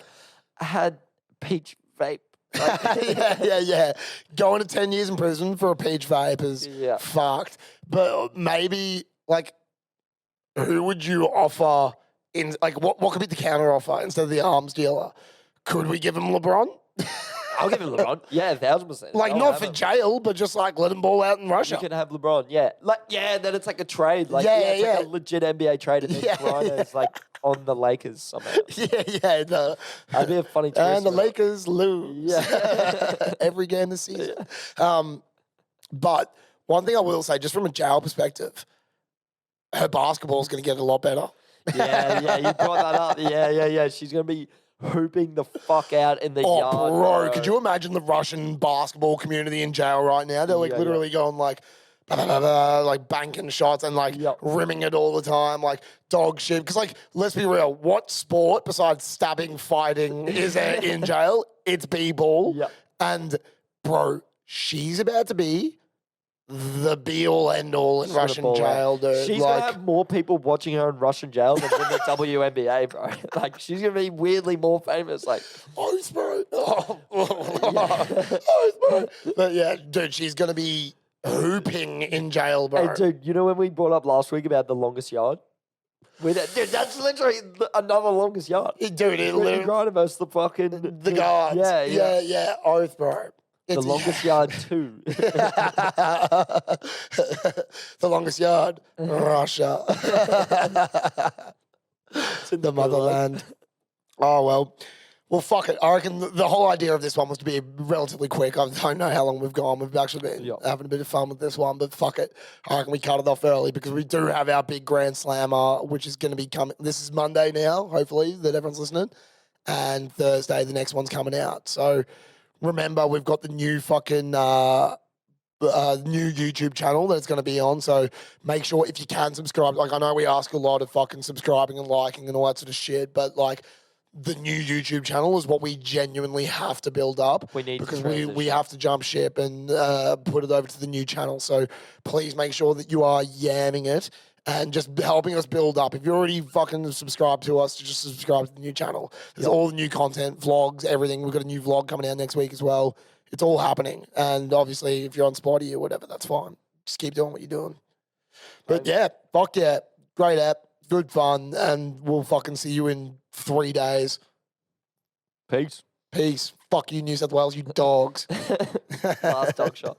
I had peach vape. Like, yeah. Going to 10 years in prison for a peach vape is fucked. But maybe, like, who would you offer in, like, what could be the counter offer instead of the arms dealer? Could we give him LeBron? I'll give him LeBron. Yeah, 1,000%. Like, not for jail, but just like let him ball out in Russia. You can have LeBron, then it's like a trade. Like, it's like a legit NBA trade, and then Griner is like on the Lakers somehow. That'd be a funny twist. And the Lakers lose every game this season. But one thing I will say, just from a jail perspective, her basketball is going to get a lot better. Yeah, you brought that up. Yeah. She's going to be hooping the fuck out in the yard. Bro, could you imagine the Russian basketball community in jail right now? They're like literally going like, like banking shots and like rimming it all the time, like dog shit. Because like, let's be real, what sport besides stabbing, fighting is there in jail? It's b-ball. And bro, she's about to be the be-all, end-all in Russian jail, dude. She's going to have more people watching her in Russian jail than in the WNBA, bro. Like, she's going to be weirdly more famous. Like, Oath, bro. But yeah, dude, she's going to be hooping in jail, bro. Hey, dude, you know when we brought up last week about the longest yard? Dude, that's literally another longest yard. Dude, it literally... Griner versus the fucking... The guards. Yeah. Oath, bro. The longest yard too. The longest yard, Russia. It's in the motherland. Oh, well, fuck it. I reckon the whole idea of this one was to be relatively quick. I don't know how long we've gone. We've actually been having a bit of fun with this one, but fuck it. I reckon we cut it off early because we do have our big Grand Slammer, which is going to be coming. This is Monday now, hopefully, that everyone's listening. And Thursday, the next one's coming out. So... remember, we've got the new fucking new YouTube channel that it's going to be on. So make sure if you can subscribe. Like, I know we ask a lot of fucking subscribing and liking and all that sort of shit, but like the new YouTube channel is what we genuinely have to build up. We need because we have to jump ship and put it over to the new channel. So please make sure that you are yamming it and just helping us build up. If you're already fucking subscribed to us, just subscribe to the new channel. There's all the new content, vlogs, everything. We've got a new vlog coming out next week as well. It's all happening. And obviously, if you're on Spotty or whatever, that's fine. Just keep doing what you're doing. But yeah, fuck yeah. Great app. Good fun. And we'll fucking see you in 3 days. Peace. Fuck you, New South Wales, you dogs. Last dog shot.